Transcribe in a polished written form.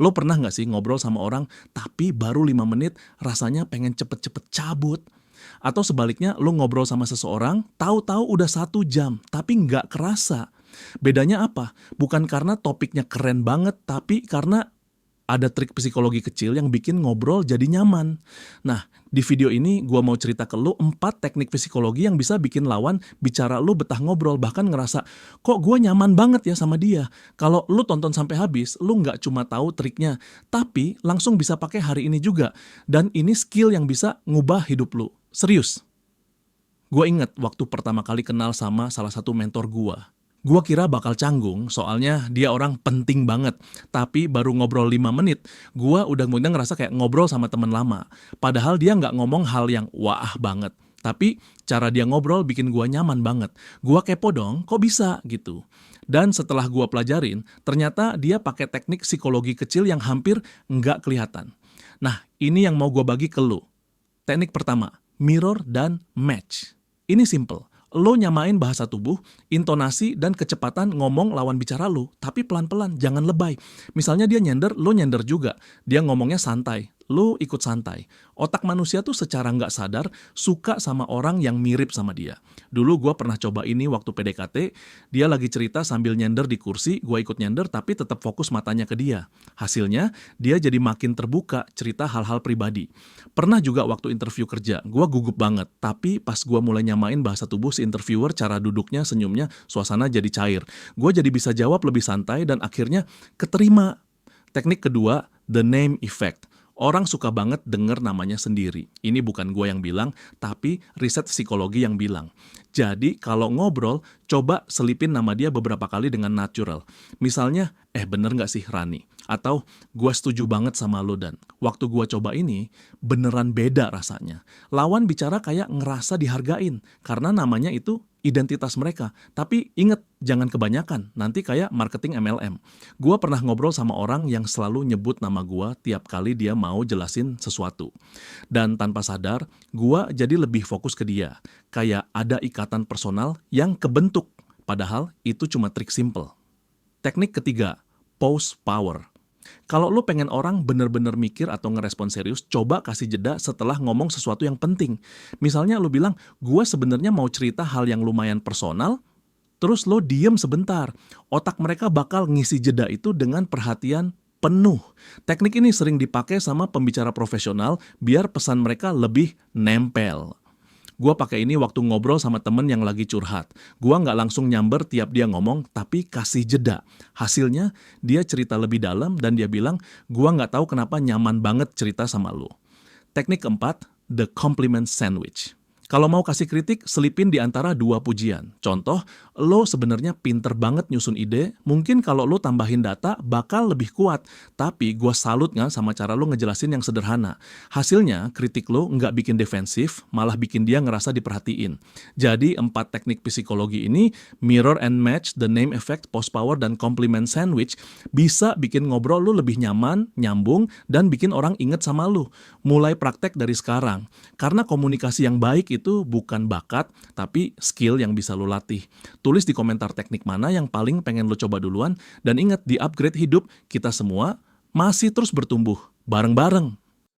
Lo pernah nggak sih ngobrol sama orang tapi baru 5 menit rasanya pengen cepet-cepet cabut? Atau sebaliknya lo ngobrol sama seseorang tahu-tahu udah 1 jam tapi nggak kerasa. Bedanya apa? Bukan karena topiknya keren banget, tapi karena ada trik psikologi kecil yang bikin ngobrol jadi nyaman. Nah, di video ini gua mau cerita ke lu 4 teknik psikologi yang bisa bikin lawan bicara lu betah ngobrol, bahkan ngerasa, kok gua nyaman banget ya sama dia. Kalau lu tonton sampai habis, lu nggak cuma tahu triknya, tapi langsung bisa pakai hari ini juga. Dan ini skill yang bisa ngubah hidup lu. Serius. Gua inget waktu pertama kali kenal sama salah satu mentor gua. Gua kira bakal canggung, soalnya dia orang penting banget. Tapi baru ngobrol 5 menit, gua udah ngerasa kayak ngobrol sama temen lama. Padahal dia nggak ngomong hal yang wah banget. Tapi cara dia ngobrol bikin gua nyaman banget. Gua kepo dong, kok bisa gitu. Dan setelah gua pelajarin, ternyata dia pakai teknik psikologi kecil yang hampir nggak kelihatan. Nah, ini yang mau gua bagi ke lu. Teknik pertama, mirror dan match. Ini simple. Lo nyamain bahasa tubuh, intonasi, dan kecepatan ngomong lawan bicara lo, tapi pelan-pelan, jangan lebay. Misalnya dia nyender, lo nyender juga. Dia ngomongnya santai, lo ikut santai. Otak manusia tuh secara nggak sadar suka sama orang yang mirip sama dia. Dulu gue pernah coba ini waktu PDKT, dia lagi cerita sambil nyender di kursi, gue ikut nyender tapi tetap fokus matanya ke dia. Hasilnya, dia jadi makin terbuka cerita hal-hal pribadi. Pernah juga waktu interview kerja, gue gugup banget, tapi pas gue mulai nyamain bahasa tubuh si interviewer, cara duduknya, senyumnya, suasana jadi cair. Gue jadi bisa jawab lebih santai dan akhirnya keterima. Teknik kedua, the name effect. Orang suka banget denger namanya sendiri. Ini bukan gue yang bilang, tapi riset psikologi yang bilang. Jadi kalau ngobrol, coba selipin nama dia beberapa kali dengan natural. Misalnya, bener gak sih Rani? Atau, gue setuju banget sama lo Dan. Waktu gue coba ini, beneran beda rasanya. Lawan bicara kayak ngerasa dihargain, karena namanya itu identitas mereka. Tapi inget, jangan kebanyakan, nanti kayak marketing MLM. Gua pernah ngobrol sama orang yang selalu nyebut nama gua tiap kali dia mau jelasin sesuatu. Dan tanpa sadar, gua jadi lebih fokus ke dia. Kayak ada ikatan personal yang kebentuk, padahal itu cuma trik simple. Teknik ketiga, pause power. Kalau lu pengen orang bener-bener mikir atau ngerespon serius, coba kasih jeda setelah ngomong sesuatu yang penting. Misalnya lu bilang, gue sebenarnya mau cerita hal yang lumayan personal, terus lo diem sebentar. Otak mereka bakal ngisi jeda itu dengan perhatian penuh. Teknik ini sering dipakai sama pembicara profesional biar pesan mereka lebih nempel. Gue pakai ini waktu ngobrol sama temen yang lagi curhat. Gue nggak langsung nyamber tiap dia ngomong, tapi kasih jeda. Hasilnya, dia cerita lebih dalam dan dia bilang, gue nggak tahu kenapa nyaman banget cerita sama lo. Teknik keempat, the compliment sandwich. Kalau mau kasih kritik, selipin di antara 2 pujian. Contoh, lo sebenarnya pinter banget nyusun ide, mungkin kalau lo tambahin data bakal lebih kuat. Tapi gue salut nggak sama cara lo ngejelasin yang sederhana. Hasilnya, kritik lo nggak bikin defensif, malah bikin dia ngerasa diperhatiin. Jadi 4 teknik psikologi ini, mirror and match, the name effect, pause power, dan compliment sandwich, bisa bikin ngobrol lo lebih nyaman, nyambung, dan bikin orang inget sama lo. Mulai praktek dari sekarang. Karena komunikasi yang baik itu bukan bakat, tapi skill yang bisa lo latih. Tulis di komentar teknik mana yang paling pengen lo coba duluan, dan ingat di upgrade hidup, kita semua masih terus bertumbuh, bareng-bareng.